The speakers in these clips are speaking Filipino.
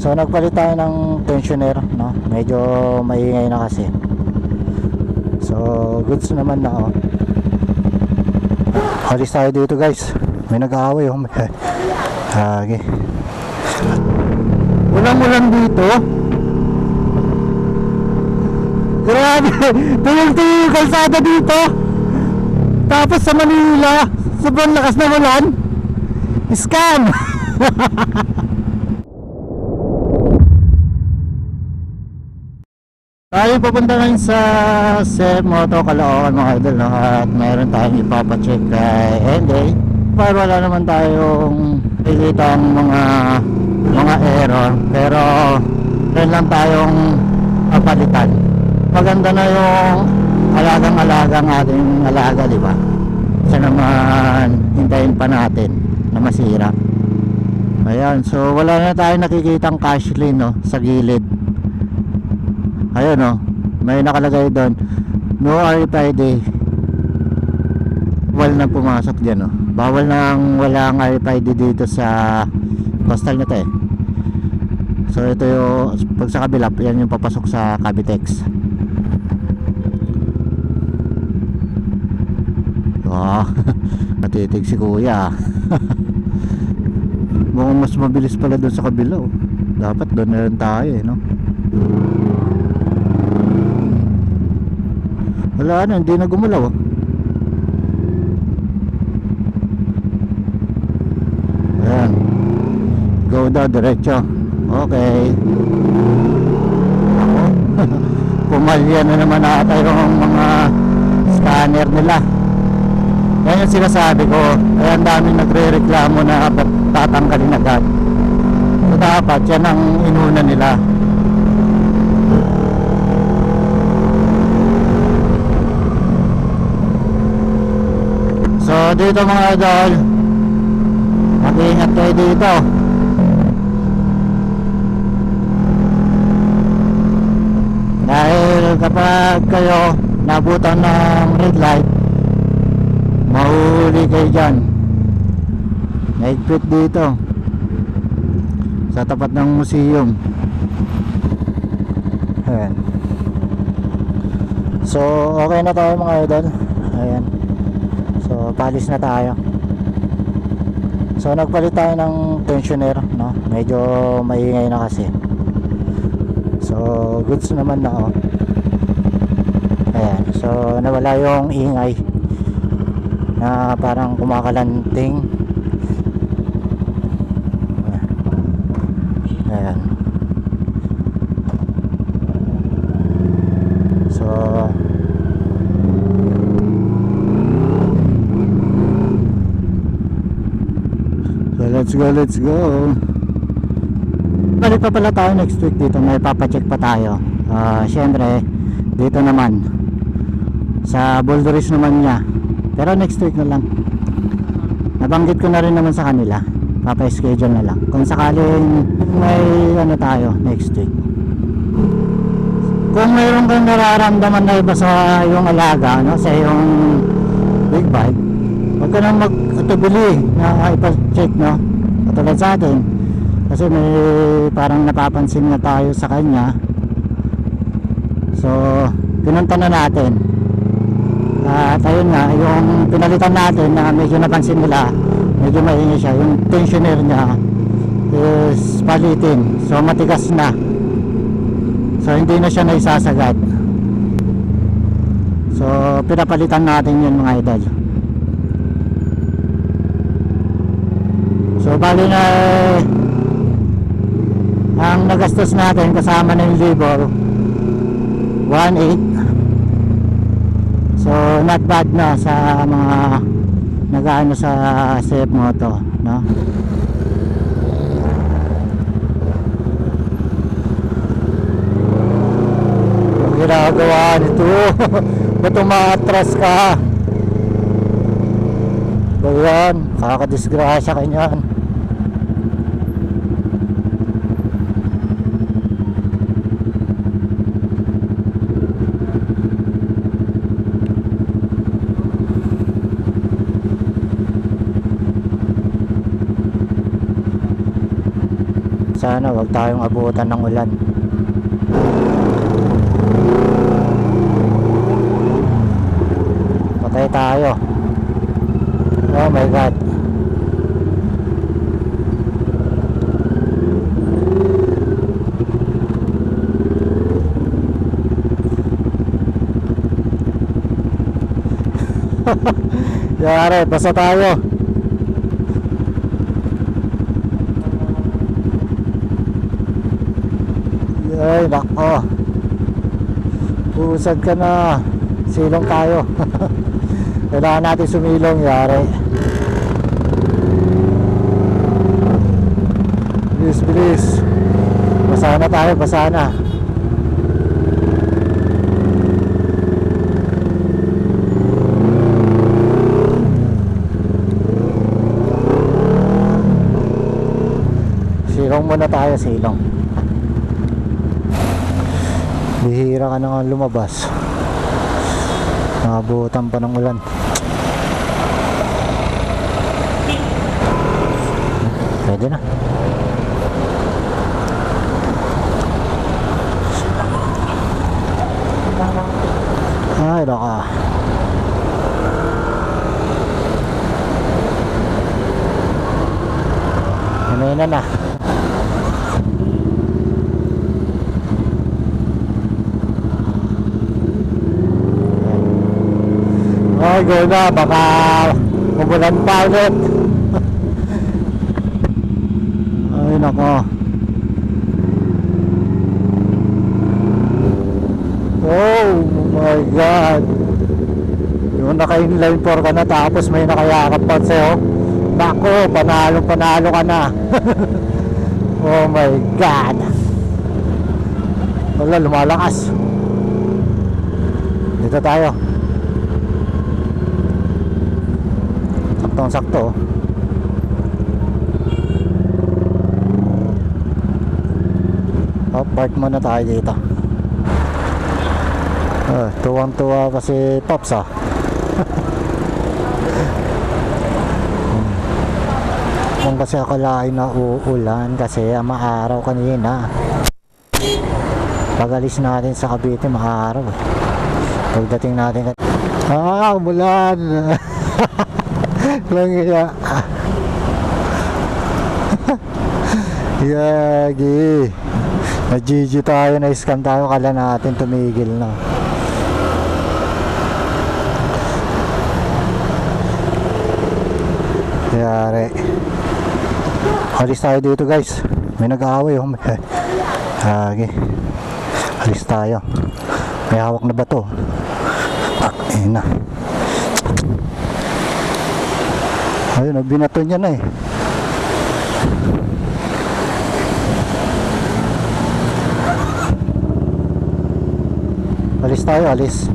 So nagpalit tayo ng tensioner, no? Medyo maingay na kasi. So goods naman na, oh. Alis tayo dito, guys. May nag-aaway, oh. Okay. Ulang-ulang dito. Grabe. Tingin-tingin yung kalsada dito. Tapos sa Manila, sobrang lakas na ulan. Scam. Tayo papunta ngayon sa Sep Moto Caloocan, mga idol, no? At mayroon tayong ipapacheck kay Henday. Pero wala naman tayong nakikita ang mga error. Pero rin lang tayong papalitan. Maganda na yung alagang-alagang ating alaga, di ba? Kasi naman hintayin pa natin na masira. Ayan, so wala na tayong nakikitang cash lane, no, sa gilid. Ayun, no, may nakalagay doon, no RFID. Bawal na pumasok dyan, no. Bawal nang walang RFID dito sa postal na to, eh. So ito yung pag sa kabila, yan yung papasok sa Cavitex. Oh, natitig si kuya. Mukhang mas mabilis pala doon sa kabila, oh. Dapat doon na rin tayo, eh, no. Wala na, hindi na gumalaw, oh. Ayan, go daw diretso. Okay. Pumalya na naman ata yung mga scanner nila. Yan yung sinasabi ko. Kaya ang daming nagre-reklamo na tatanggalin agad. So dapat yan ang inuna nila. So dito, mga idol, mag-iingat kayo dito. Dahil kapag kayo nabutan ng red light, mahuli kayo dyan. Naigpit dito sa tapat ng museum. Ayan. So okay na tayo, mga idol. Ayan. So palis na tayo. So nagpalit tayo ng tensioner, no? Medyo maingay na kasi. So goods naman na, oh. Ayan. So nawala yung ingay na parang kumakalanting. Ayan. So let's go. Balik pa pala tayo next week dito. May papacheck pa tayo. Syempre dito naman sa Boldoris naman niya. Pero next week na lang. Nabanggit ko na rin naman sa kanila. Papa-schedule na lang. Kung sakaling may ano tayo next week. Kung mayroon kang nararamdaman na iba sa iyong alaga, no, sa iyong big bike, huwag ka nang mag-atubili na ipa-check, no? Katulad sa atin. Kasi may parang napapansin na tayo sa kanya. So pinunta na natin. At ayun nga, yung pinalitan natin na medyo napansin nila, medyo maingay siya, yung tensioner niya is palitin, so matigas na, so hindi na siya naisasagad. So pinapalitan natin yun, mga idol. So bali na ang nagastos natin kasama na yung labor 1.8. So not bad na sa mga nag-ano sa Sep Moto, no? Ang ginagawa nito. Ba't umaatras ka? Ayan, kakadisgrasya ka niyan. Sana sana wag tayong abutan ng ulan. Patay tayo. Oh my god. Yari, basta tayo. Ay, nako. Usad ka na. Silong tayo. Kailangan natin sumilong, yari. Bilis, bilis. Basa na tayo, basa na. Silong muna tayo, silong. Bihira ka na nga lumabas. Nakabutan pa ng ulan. Pwede na. Ay, naka. Kamay na. Ay, go na, baka umulan pa ulit. Ay, nako. Oh my god. Yung naka-inline 4 ka na tapos may nakayakap pa sa'yo. Nako, panalo ka na. Oh my god. Wala, lumalakas. Dito tayo. Saktong-sakto. Park muna tayo dito. Tuwang-tuwa pa si Pops ah. Kung kasi akalain na uulan kasi maaraw kanina. Pag-alis natin sa Cavite maaraw eh. Pagdating natin umulan. Lang kaya yagi na-GG tayo, na-scam tayo, kala natin tumigil na. Yari, alis tayo dito guys, may nag-aaway yagi, alis tayo, may hawak na bato. Ayun na. Ayun, binato niya na eh. Alis tayo, alis.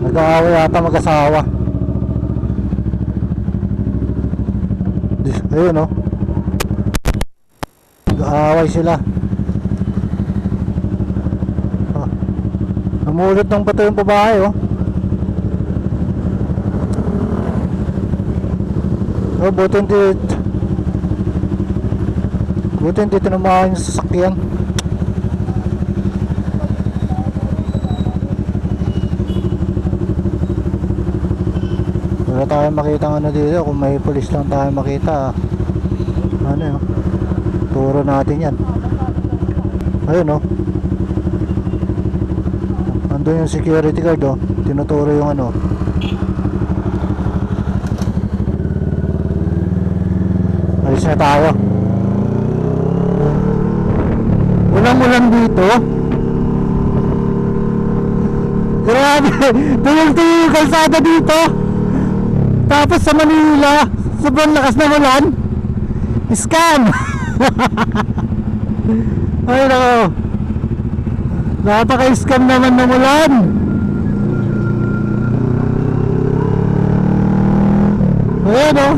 Nag-aaway yata mag-asawa. Ayun oh. Nag-aaway sila. Namulot ng bato yung babae oh. Oh, buti hindi tinamaan yung sasakyan. Wala tayo makita ano dito. Kung may pulis lang tayo makita, ano yun, turo natin yan. Ayun oh, andun yung security guard oh, tinuturo yung ano. Alis na tayo. Ulang-ulan dito. Grabe. Tuyong-tuyong yung kalsada dito. Tapos sa Manila, sobrang lakas na ulan. Scam. Ay nako, napaka-scam naman ng ulan. Ayan o.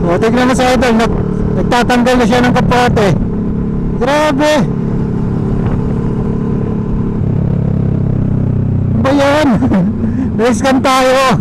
O, tignan mo sa idol, nagtatanggal na siya ng kapote. Grabe. Ano ba yan? Na-scam tayo.